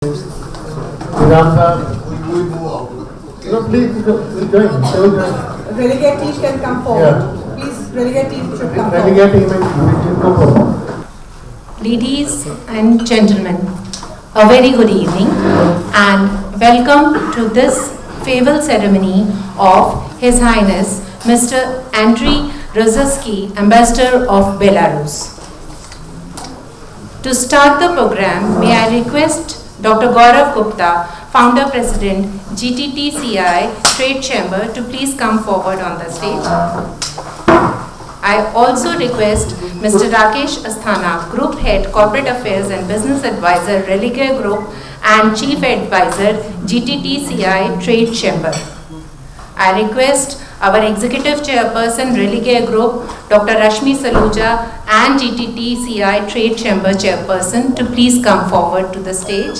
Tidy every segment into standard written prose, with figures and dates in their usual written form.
Relegate team can come forward. Yeah. Please, relegate team should come forward. Ladies and gentlemen, a very good evening and welcome to this farewell ceremony of His Highness Mr. Andrei Roszewski, Ambassador of Belarus. To start the program, may I request Dr. Gaurav Gupta, Founder President, GTTCI Trade Chamber, to please come forward on the stage. I also request Mr. Rakesh Asthana, Group Head, Corporate Affairs and Business Advisor, Religare Group and Chief Advisor, GTTCI Trade Chamber. I request our Executive Chairperson, Religare Group, Dr. Rashmi Saluja and GTTCI Trade Chamber Chairperson to please come forward to the stage.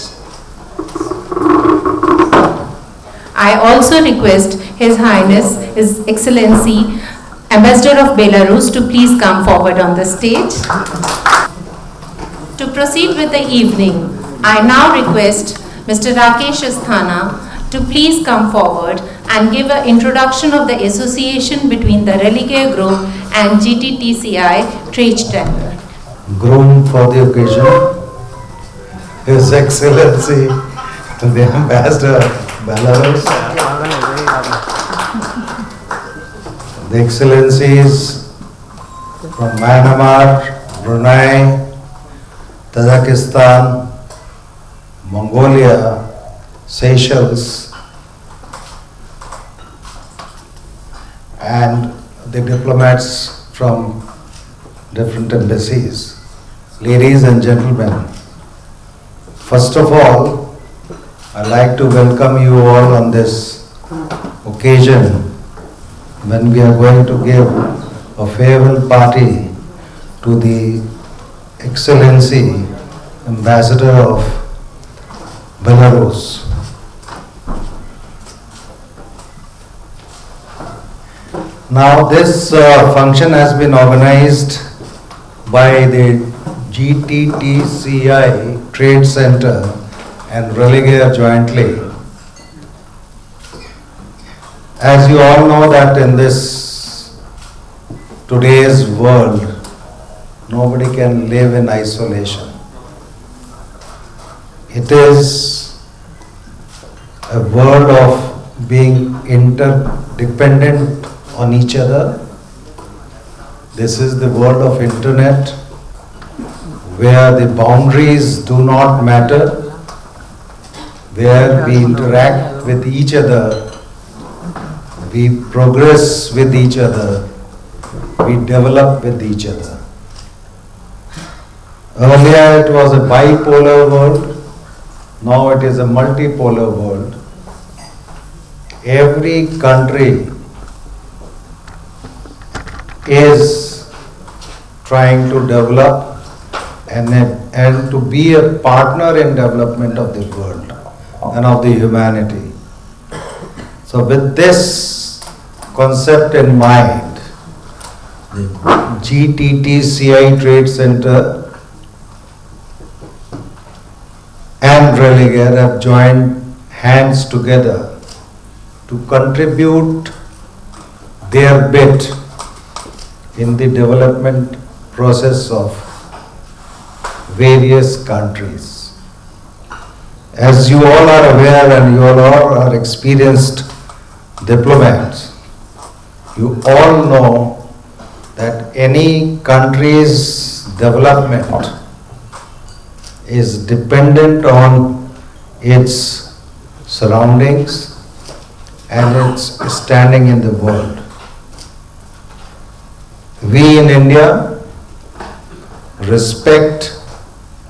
I also request His Highness, His Excellency, Ambassador of Belarus to please come forward on the stage. To proceed with the evening, I now request Mr. Rakesh Asthana to please come forward and give an introduction of the association between the Religare Group and GTTCI Trade Chamber. Groomed for the occasion, His Excellency, the Ambassador of Belarus, the Excellencies from Myanmar, Brunei, Tajikistan, Mongolia, Seychelles, and the diplomats from different embassies. Ladies and gentlemen, first of all, I'd like to welcome you all on this occasion when we are going to give a farewell party to the Excellency Ambassador of Belarus. Now this function has been organized by the GTTCI Trade Center and Religare jointly. As you all know that in this today's world, nobody can live in isolation. It is a world of being interdependent on each other. This is the world of internet where the boundaries do not matter, where we interact with each other, we progress with each other, we develop with each other. Earlier it was a bipolar world, now it is a multipolar world. Every country is trying to develop and to be a partner in development of the world and of the humanity. So with this concept in mind, the GTTCI Trade Center and Religare have joined hands together to contribute their bit in the development process of various countries. As you all are aware and you all are experienced diplomats, you all know that any country's development is dependent on its surroundings and its standing in the world. We in India respect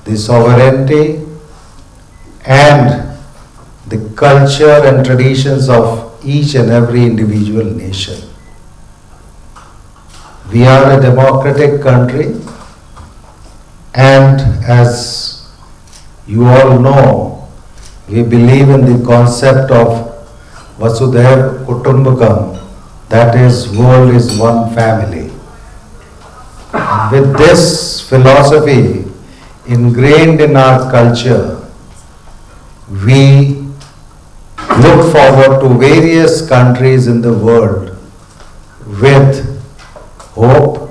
the sovereignty and the culture and traditions of each and every individual nation. We are a democratic country, and as you all know, we believe in the concept of Vasudhaiva Kutumbakam, that is, world is one family. And with this philosophy ingrained in our culture, we look forward to various countries in the world with hope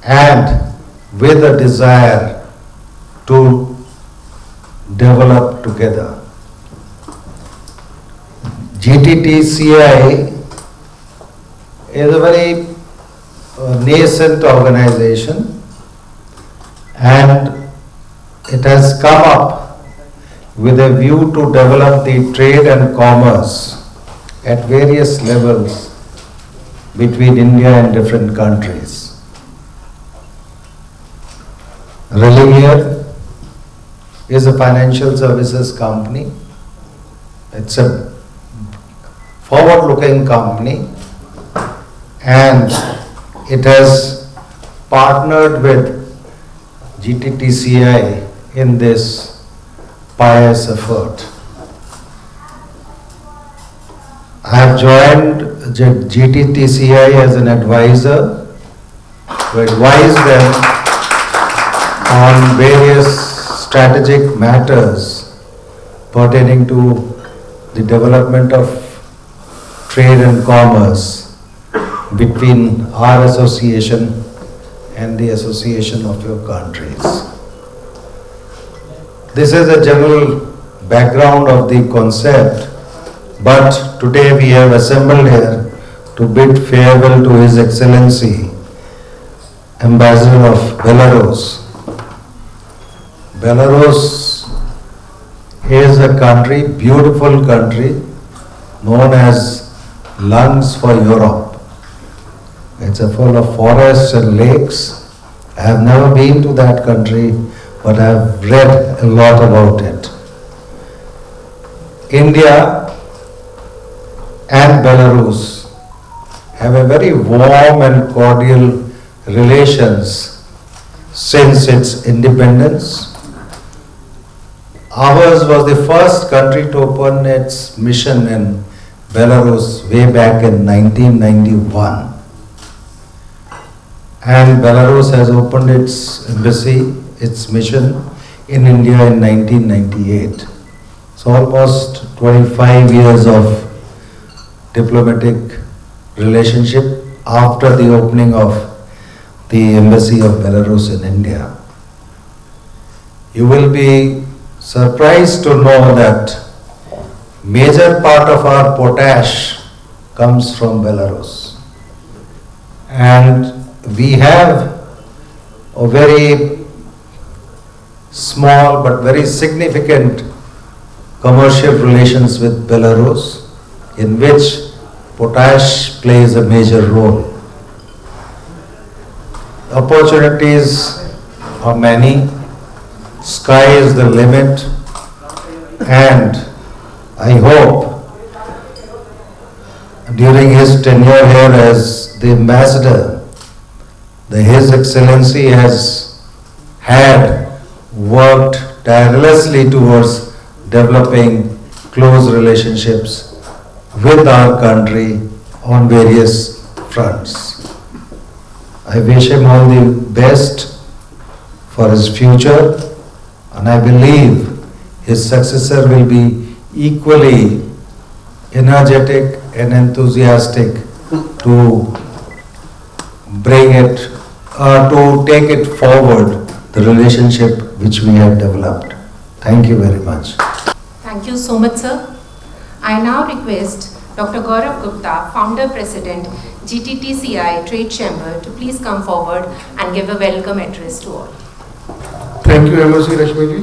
and with a desire to develop together. GTTCI is a very nascent organization, and it has come up with a view to develop the trade and commerce at various levels between India and different countries. Religare is a financial services company. It's a forward-looking company, and it has partnered with GTTCI in this pious effort. I have joined GTTCI as an advisor to advise them on various strategic matters pertaining to the development of trade and commerce between our association and the association of your countries. This is a general background of the concept, but today we have assembled here to bid farewell to His Excellency, Ambassador of Belarus. Belarus is a country, beautiful country, known as lungs for Europe. It's full of forests and lakes. I have never been to that country, but I have read a lot about it. India and Belarus have a very warm and cordial relations since its independence. Ours was the first country to open its mission in Belarus way back in 1991. And Belarus has opened its embassy, its mission in India in 1998. So almost 25 years of diplomatic relationship after the opening of the embassy of Belarus in India. You will be surprised to know that major part of our potash comes from Belarus. And we have a very small but very significant commercial relations with Belarus, in which potash plays a major role. Opportunities are many, sky is the limit, and I hope during his tenure here as the ambassador, His Excellency has worked tirelessly towards developing close relationships with our country on various fronts. I wish him all the best for his future, and I believe his successor will be equally energetic and enthusiastic to take it forward, the relationship which we have developed. Thank you very much. Thank you so much, sir. I now request Dr. Gaurav Gupta, Founder President, GTTCI Trade Chamber, to please come forward and give a welcome address to all. Thank you, MSc Rashmi ji.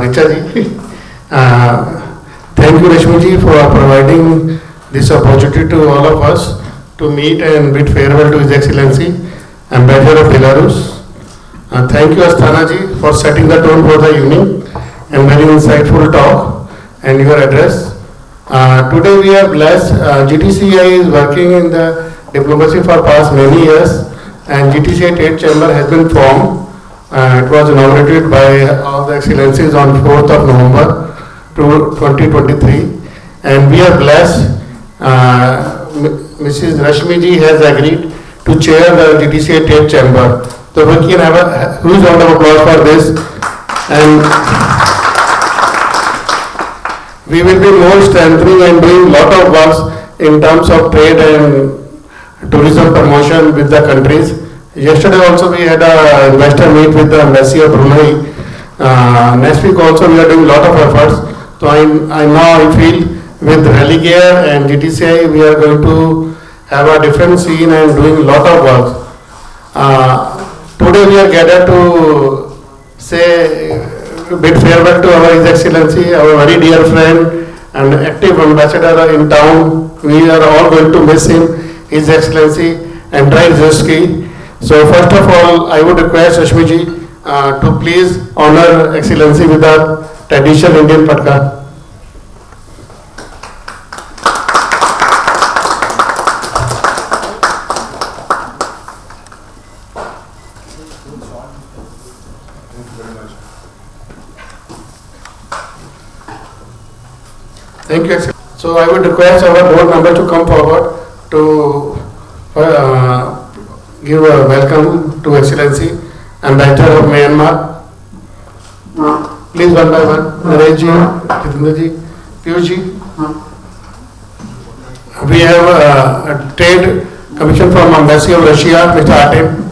Richa ji. Thank you, Rashmi ji, for providing this opportunity to all of us to meet and bid farewell to His Excellency, Ambassador of Belarus. Thank you, Asthana ji, for setting the tone for the evening and very insightful talk and your address. Today we are blessed. GTCI is working in the diplomacy for past many years, and GTCI Trade Chamber has been formed. It was inaugurated by all the excellencies on 4th of November 2023, and we are blessed. Mrs. Rashmi ji has agreed to chair the GTTCI Trade Chamber. So we can have a huge round of applause for this. And we will be more strengthening and doing lot of works in terms of trade and tourism promotion with the countries. Yesterday also we had a investor meet with the embassy of Brunei. Next week also we are doing lot of efforts. So I feel with Religare and GTCI we are going to have a different scene and doing lot of work. Today we are gathered to say bid farewell to our His Excellency, our very dear friend and active ambassador in town. We are all going to miss him, His Excellency Andrei Zuski. So first of all, I would request Rashmiji to please honor Excellency with a traditional Indian patka. Thank you, Excellency. So I would request our board members to come forward to give a welcome to Excellency Ambassador of Myanmar. Please one by one. Naresh ji, Jitendra ji, Piyush ji. We have a trade commission from Embassy of Russia, Mr. Artem.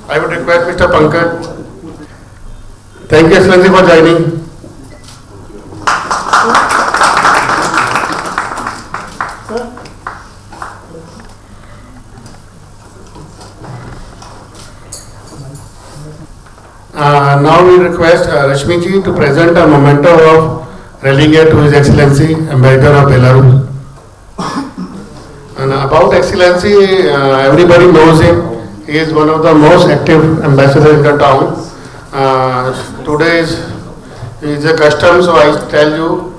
I would request Mr. Pankaj. Thank you, Excellency, for joining. Now we request Rashmi ji to present a memento of Religare to His Excellency Ambassador of Belarus. And about Excellency, everybody knows him. He is one of the most active ambassadors in the town. Today is a custom, so I tell you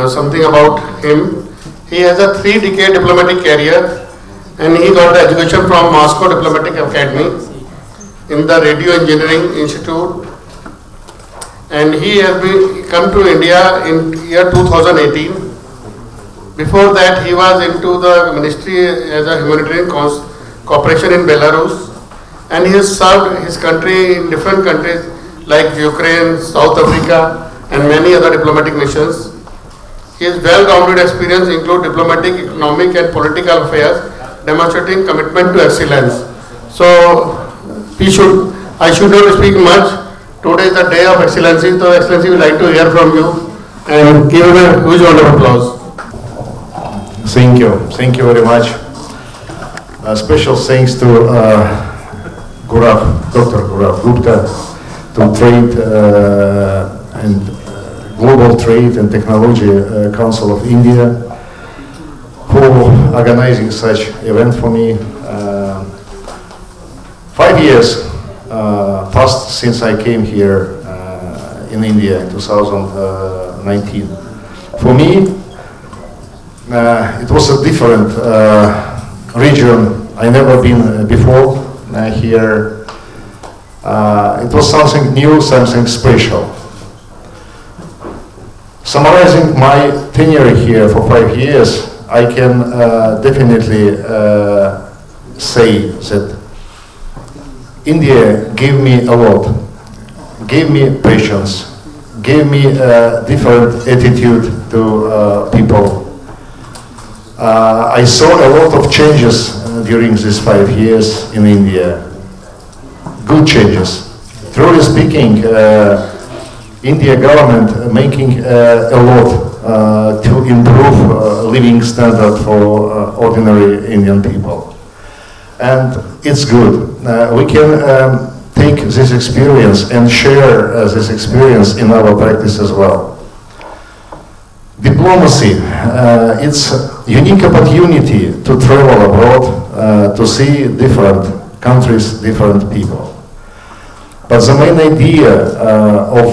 something about him. He has a 3-decade diplomatic career and he got the education from Moscow Diplomatic Academy in the Radio Engineering Institute, and he has come to India in year 2018. Before that he was into the ministry as a humanitarian cooperation in Belarus, and he has served his country in different countries like Ukraine, South Africa and many other diplomatic missions. His well-rounded experience include diplomatic, economic and political affairs, demonstrating commitment to excellence. So I should not speak much. Today is the day of Excellency, so Excellency would like to hear from you and give him a huge round of applause. Thank you very much. Special thanks to Dr. Gaurav Gupta, to Trade and Global Trade and Technology Council of India for organizing such event for me. 5 years passed since I came here in India in 2019. For me, it was a different region. I never been before here. It was something new, something special. Summarizing my tenure here for 5 years, I can definitely say that India gave me a lot, gave me patience, gave me a different attitude to people. I saw a lot of changes during these 5 years in India, good changes. Truly speaking, India government making a lot to improve living standard for ordinary Indian people. And it's good. We can take this experience and share this experience in our practice as well. Diplomacy, it's a unique opportunity to travel abroad, to see different countries, different people. But the main idea of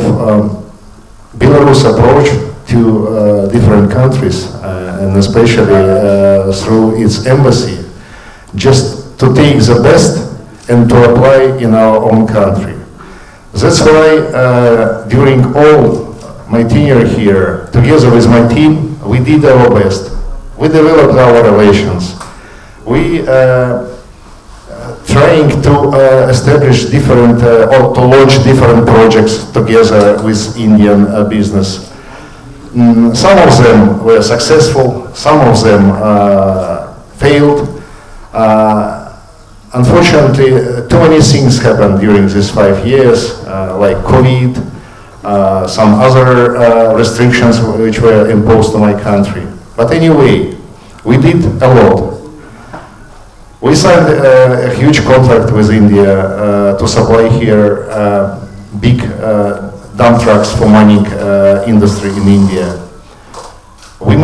Belarus approach to different countries, and especially through its embassy, just to take the best and to apply in our own country. That's why during all my tenure here, together with my team, we did our best. We developed our relations. We trying to establish different or to launch different projects together with Indian business. Some of them were successful, some of them failed. Unfortunately, too many things happened during these 5 years, like COVID, some other restrictions which were imposed on my country. But anyway, we did a lot. We signed a huge contract with India to supply here big dump trucks for mining industry in India. We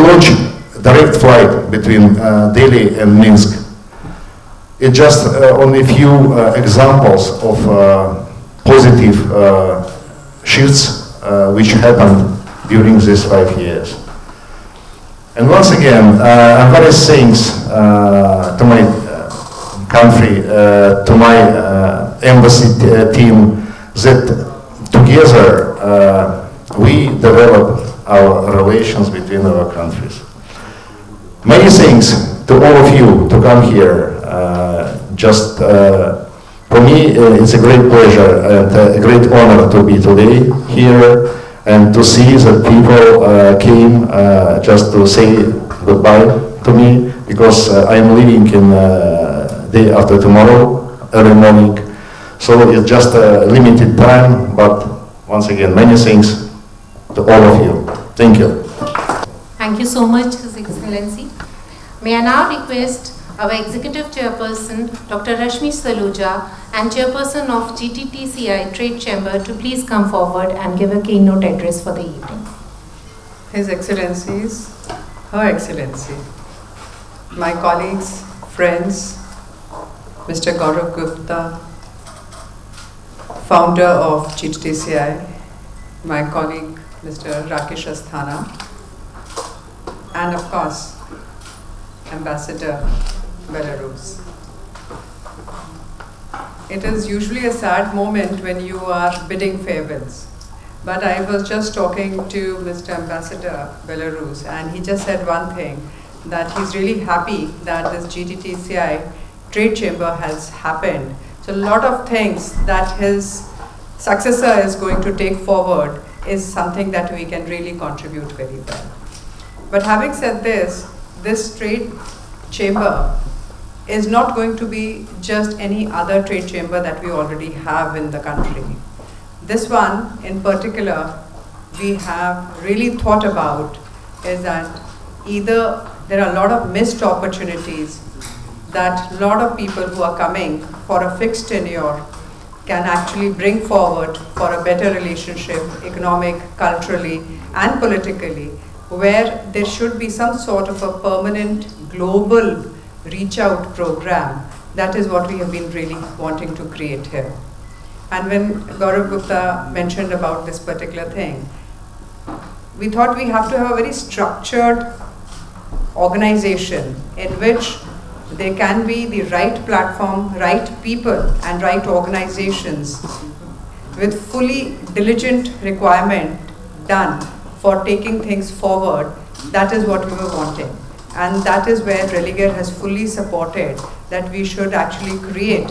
launched direct flight between Delhi and Minsk. It's just only a few examples of positive shifts which happened during these 5 years. And once again, I'm very thanks to my country, to my embassy team, that together we develop our relations between our countries. Many thanks to all of you to come here. For me, it's a great pleasure and a great honor to be today here and to see that people came just to say goodbye to me, because I'm leaving in day after tomorrow, early morning. So it's just a limited time, but once again, many thanks to all of you. Thank you. Thank you so much, His Excellency. May I now request our Executive Chairperson, Dr. Rashmi Saluja, and Chairperson of GTTCI Trade Chamber to please come forward and give a keynote address for the evening. His Excellencies, Her Excellency, my colleagues, friends, Mr. Gaurav Gupta, founder of GTTCI, my colleague, Mr. Rakesh Asthana, and of course, Ambassador Belarus. It is usually a sad moment when you are bidding farewells. But I was just talking to Mr. Ambassador Belarus, and he just said one thing, that he's really happy that this GTTCI Trade Chamber has happened. So a lot of things that his successor is going to take forward is something that we can really contribute very well. But having said this trade chamber is not going to be just any other trade chamber that we already have in the country. This one in particular, we have really thought about is that either there are a lot of missed opportunities that a lot of people who are coming for a fixed tenure can actually bring forward for a better relationship, economic, culturally, and politically, where there should be some sort of a permanent global reach out program. That is what we have been really wanting to create here. And when Gaurav Gupta mentioned about this particular thing, we thought we have to have a very structured organization in which there can be the right platform, right people and right organizations with fully diligent requirement done for taking things forward. That is what we were wanting. And that is where Religare has fully supported that we should actually create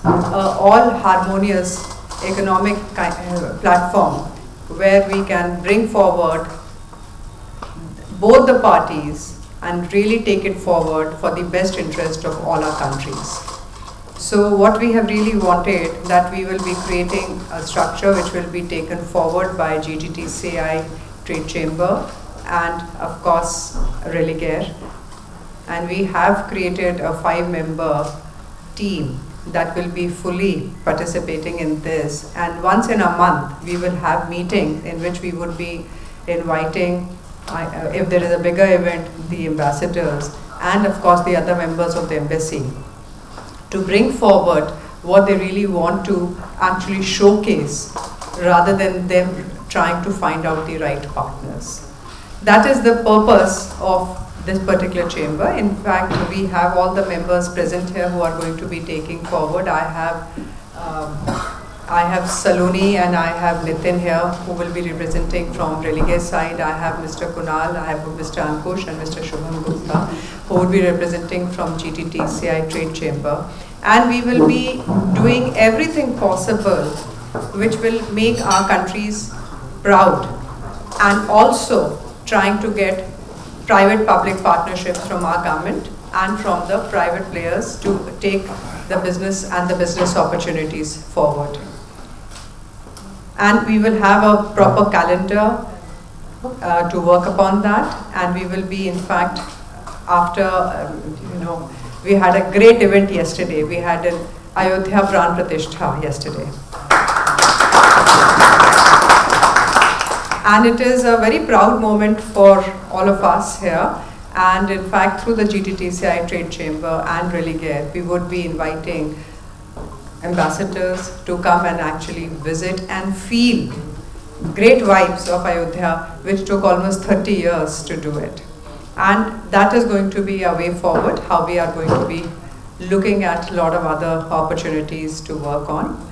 all harmonious economic platform where we can bring forward both the parties and really take it forward for the best interest of all our countries. So what we have really wanted, that we will be creating a structure which will be taken forward by GTTCI Trade Chamber and of course Religare. And we have created a 5-member team that will be fully participating in this. And once in a month, we will have meetings in which we would be inviting, if there is a bigger event, the ambassadors and of course the other members of the embassy to bring forward what they really want to actually showcase rather than them trying to find out the right partners. That is the purpose of this particular chamber. In fact, we have all the members present here who are going to be taking forward. I have Saloni and I have Nitin here who will be representing from Religare side. I have Mr. Kunal, I have Mr. Ankush and Mr. Shubham Gupta who will be representing from GTTCI Trade Chamber. And we will be doing everything possible which will make our countries proud, and also trying to get private-public partnerships from our government and from the private players to take the business and the business opportunities forward. And we will have a proper calendar to work upon that, and we will be, in fact, after, we had a great event yesterday. We had an Ayodhya Pran Pratishtha yesterday. And it is a very proud moment for all of us here. And in fact, through the GTTCI Trade Chamber and Religare, we would be inviting ambassadors to come and actually visit and feel great vibes of Ayodhya, which took almost 30 years to do it. And that is going to be a way forward, how we are going to be looking at a lot of other opportunities to work on.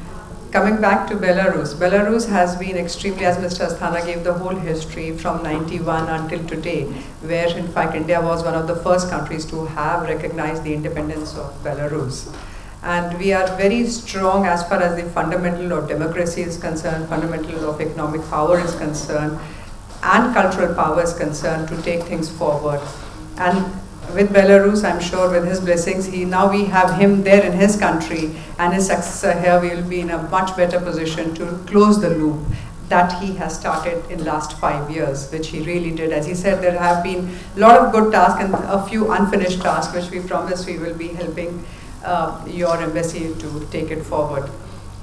Coming back to Belarus, Belarus has been extremely, as Mr. Asthana gave the whole history from 91 until today, where in fact India was one of the first countries to have recognized the independence of Belarus. And we are very strong as far as the fundamental of democracy is concerned, fundamental of economic power is concerned, and cultural power is concerned, to take things forward. And with Belarus, I'm sure with his blessings, now we have him there in his country, and his successor here, we will be in a much better position to close the loop that he has started in last 5 years, which he really did. As he said, there have been a lot of good tasks and a few unfinished tasks, which we promise we will be helping your embassy to take it forward.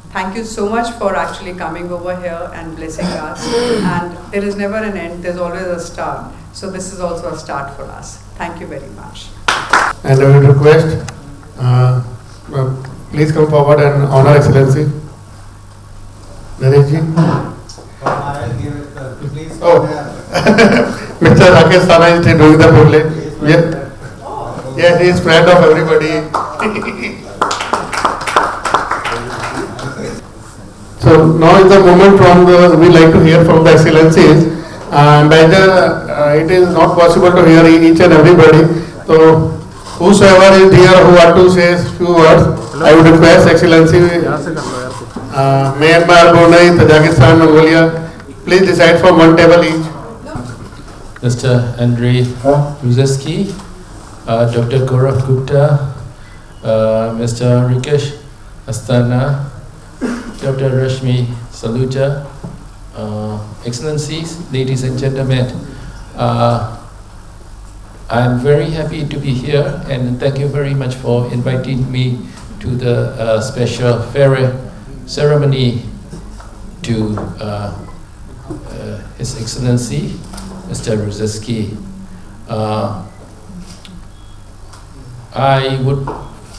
Thank you so much for actually coming over here and blessing us. And there is never an end, there's always a start. So this is also a start for us. Thank you very much. And I would request, please come forward and honor Excellency. Nareshji. Oh, Mr. Rakesh Sana is doing the privilege. Yeah, he is friend of everybody. So now is the moment we like to hear from the Excellencies. It is not possible to hear each and everybody. So whosoever is here who want to say few words, I would request Excellency, Myanmar, Brunei, Tajikistan, Mongolia, please decide for one table each. Mr. Andrei Ruzeski, Dr. Gaurav Gupta, Mr. Rikesh Asthana, Dr. Rashmi Saluja, Excellencies, ladies and gentlemen, I'm very happy to be here, and thank you very much for inviting me to the special farewell ceremony to His Excellency, Mr. Ruzeski. I would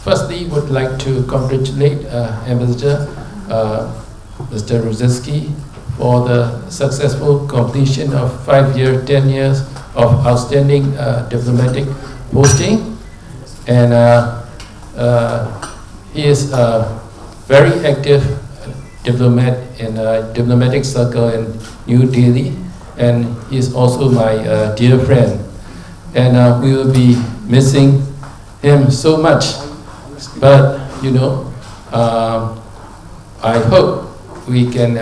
firstly like to congratulate Ambassador Mr. Ruzeski for the successful completion of 5 years, 10 years of outstanding diplomatic posting, and he is a very active diplomat in a diplomatic circle in New Delhi, and he is also my dear friend, and we will be missing him so much, but I hope we can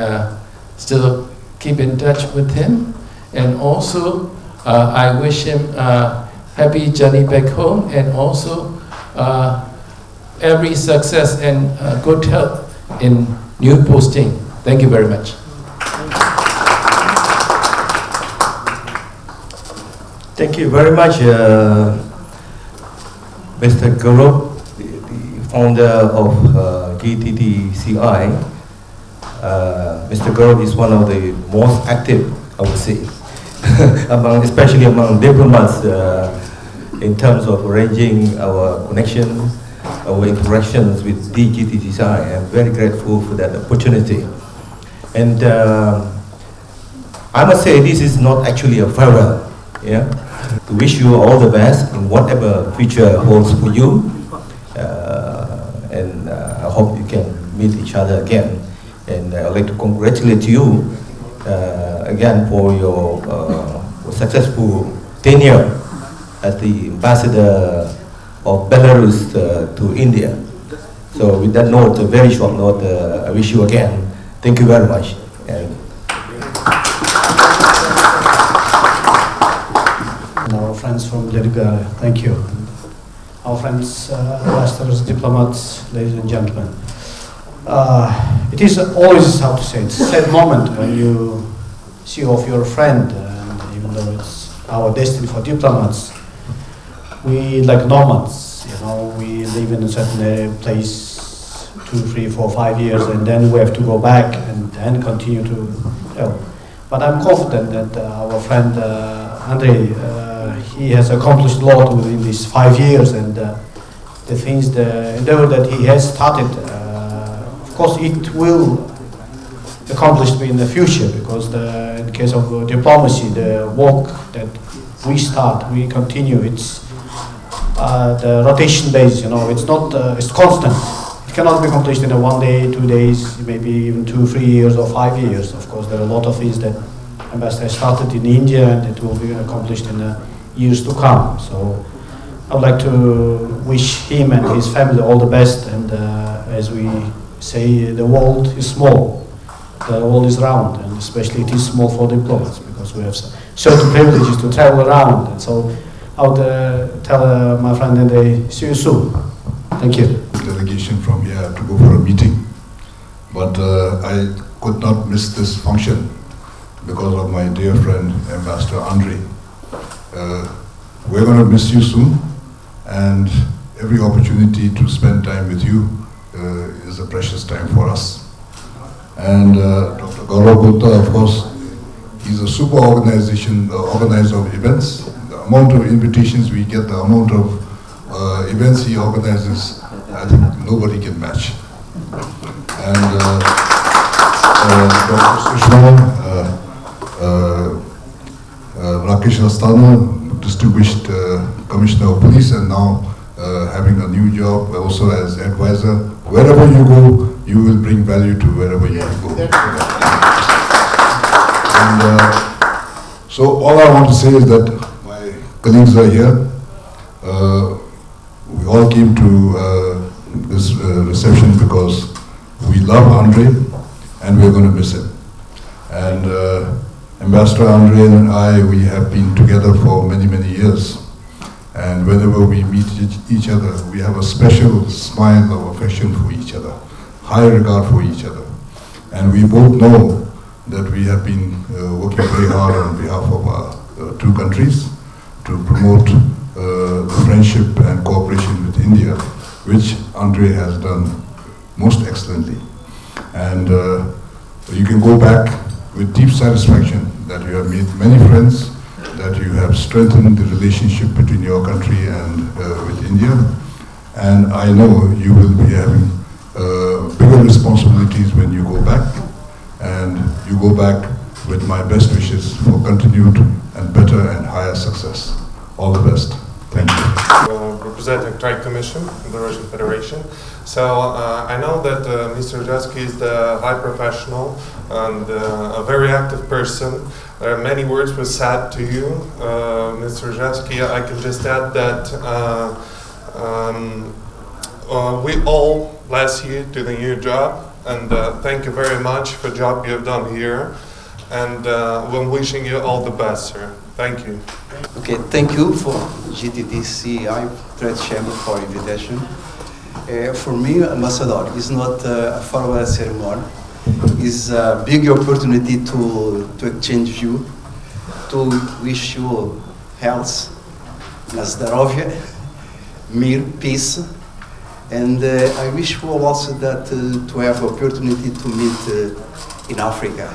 still keep in touch with him, and also I wish him a happy journey back home, and also every success and good health in new posting. Thank you very much. Thank you very much, Mr. Gaurav, the founder of GTTCI. Mr. Gaurav is one of the most active, I would say, especially among diplomats in terms of arranging our connections, our interactions with the GTTCI. I'm very grateful for that opportunity. And I must say this is not actually a farewell. Yeah? To wish you all the best in whatever future holds for you. And I hope you can meet each other again. And I'd like to congratulate you again for your successful tenure as the ambassador of Belarus to India. So with that note, a very short note, I wish you again Thank you very much. And our friends from Bulgaria, thank you. Our friends, ambassadors, diplomats, ladies and gentlemen. It is always, how to say, it's a sad moment when you see of your friend, and even though it's our destiny for diplomats, we like nomads, you know, we live in a certain place 2, 3, 4, 5 years, and then we have to go back and then continue to, you know. But I'm confident that our friend Andrei, he has accomplished a lot within these 5 years, and the things, the endeavor that he has started, of course it will accomplish in the future, because in the case of diplomacy, the work that we start, we continue, it's the rotation base, you know, it's not, it's constant. It cannot be accomplished in 1 day, 2 days, maybe even 2, 3 years or 5 years. Of course, there are a lot of things that Ambassador started in India, and it will be accomplished in the years to come. So I would like to wish him and his family all the best, and as we say, the world is small, the world is round, and especially it is small for diplomats, because we have certain privileges to travel around. And so I would tell my friend Andrei, see you soon. Thank you. Delegation from here to go for a meeting, but I could not miss this function because of my dear friend Ambassador Andrei. We're going to miss you soon, and every opportunity to spend time with you is a precious time for us. And Dr. Gaurav Gupta, of course, he's a super organizer of events. The amount of invitations we get, the amount of events he organizes, I think nobody can match. And Dr. Sushma, Rakesh Astana, distinguished Commissioner of Police, and now having a new job also as advisor. Wherever you go, you will bring value to wherever you go. And so all I want to say is that my colleagues are here. We all came to this reception because we love Andrei and we're going to miss him. And Ambassador Andrei and I, we have been together for many, many years. And whenever we meet each other, we have a special smile of affection for each other, high regard for each other. And we both know that we have been working very hard on behalf of our two countries to promote the friendship and cooperation with India, which Andrei has done most excellently. And you can go back with deep satisfaction that you have made many friends, that you have strengthened the relationship between your country and with India. And I know you will be having bigger responsibilities when you go back. And you go back with my best wishes for continued and better and higher success. All the best. Thank you. Representing Trade Commission in the Russian Federation. So I know that Mr. Ruzhatsky is the high professional and a very active person. There are many words were said to you, Mr. Ruzhatsky. I can just add that we all bless you to the new job, and thank you very much for the job you have done here. And we're wishing you all the best, sir. Thank you. Okay, thank you for GTTCI Trade Chamber for invitation. For me, Ambassador is not a farewell ceremony. It's a big opportunity to exchange view, to wish you health, zdrowie, mir, peace. And I wish you also that to have opportunity to meet in Africa.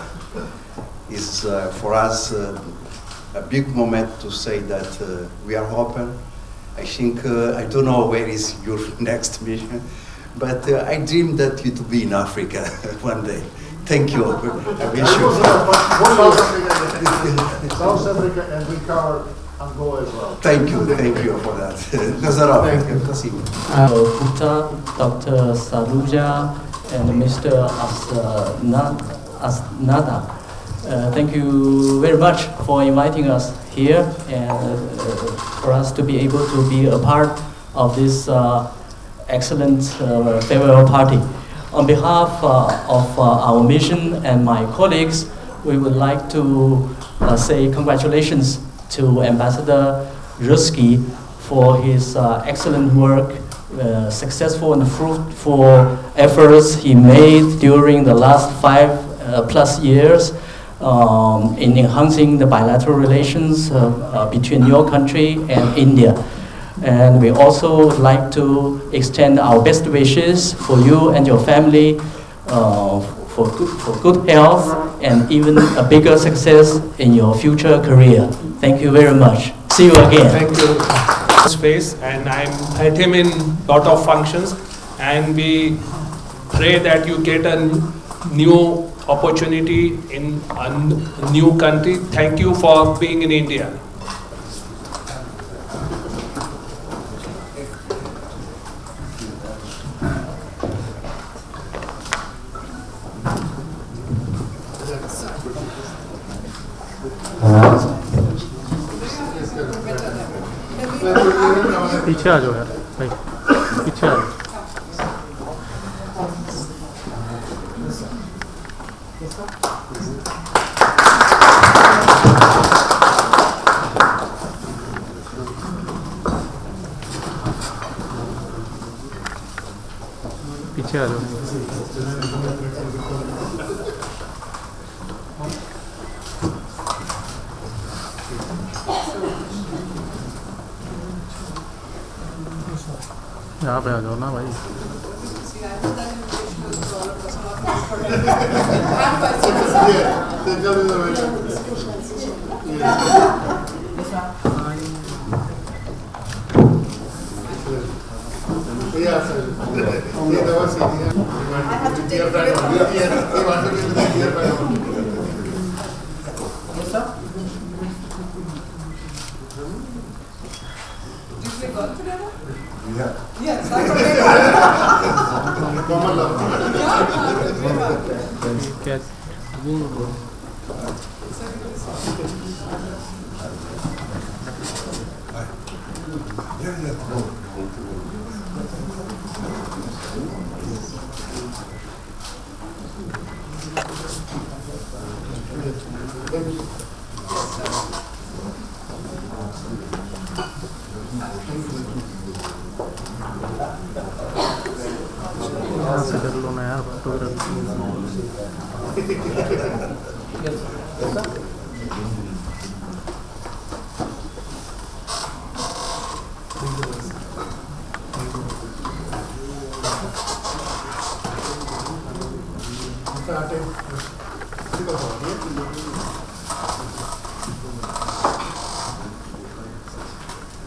Is for us a big moment to say that we are open. I think, I don't know where is your next mission, but I dream that you to be in Africa one day. Thank you. I wish you. South Africa, and we cover Angola as well. Thank you for that. Gupta, Dr. Saluja, and Mr. Asnada. Thank you very much for inviting us here and for us to be able to be a part of this excellent farewell party. On behalf of our mission and my colleagues, we would like to say congratulations to Ambassador Ruski for his excellent work, successful and fruitful efforts he made during the last 5+ years in enhancing the bilateral relations between your country and India. And we also would like to extend our best wishes for you and your family for good health and even a bigger success in your future career. Thank you very much. See you again. Thank you. Space, and I met him in lot of functions, and we pray that you get a new opportunity in a new country. Thank you for being in India. पीछे आ जाओ यार भाई, पीछे आ जाओ। पीछे आ जाओ। यहाँ पे आ जाओ ना भाई। Yes, कर लो ना यार photography.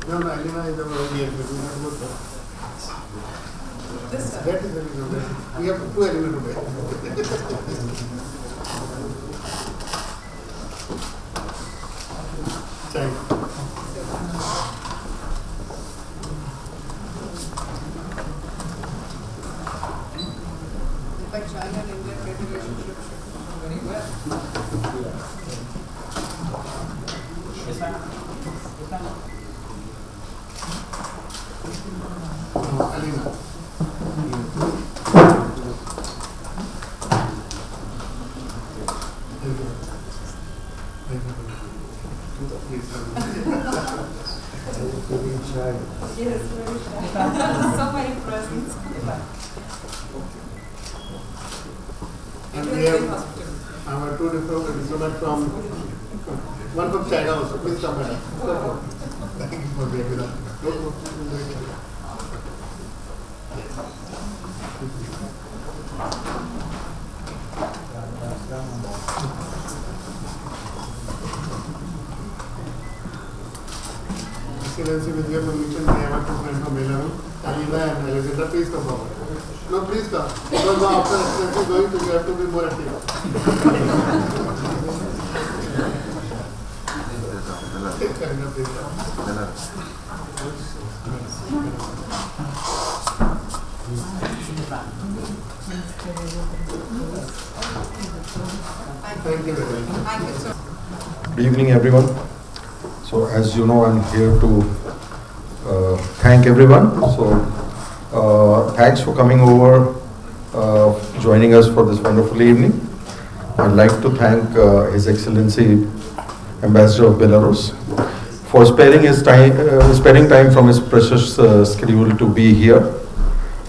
No, Elena is our earlier, but we have both. That is very good. We have two elements today. Thank you. In fact, China and India trade relationship should do very well. Alina. Yes, very shy. So many presents. And we have our two different diplomats from one from China also. Please come, madam. Thank you for being with us. Excellency, with your permission, we have two friends from Belarus, Alina and Alexander. Please come forward. No, please come. Because now after Excellency going, so you have to be more active. Thank you very much. Thank you so much. Good evening, everyone. So, as you know, I'm here to thank everyone. So, thanks for coming over joining us for this wonderful evening. I'd like to thank His Excellency Ambassador of Belarus for sparing time from his precious schedule to be here.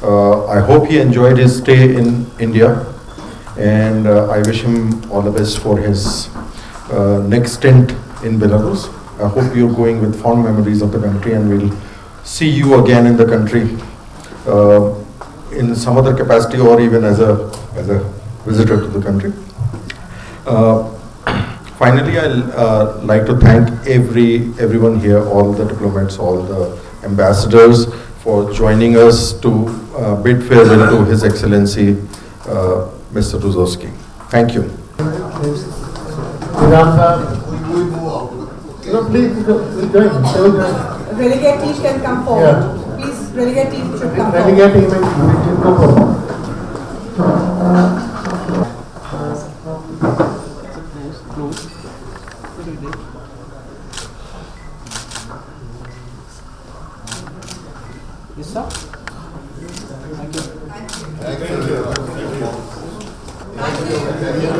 I hope he enjoyed his stay in India, and I wish him all the best for his next stint in Belarus. I hope you're going with fond memories of the country, and we'll see you again in the country in some other capacity, or even as a visitor to the country. Finally, I'll like to thank everyone here, all the diplomats, all the ambassadors, for joining us to bid farewell to His Excellency Mr. Ruzovsky. Thank you. Relegate team can come forward. Yeah. Please, relegate team should come Relegate forward. team and come forward. Yes, sir. Thank you. Thank you.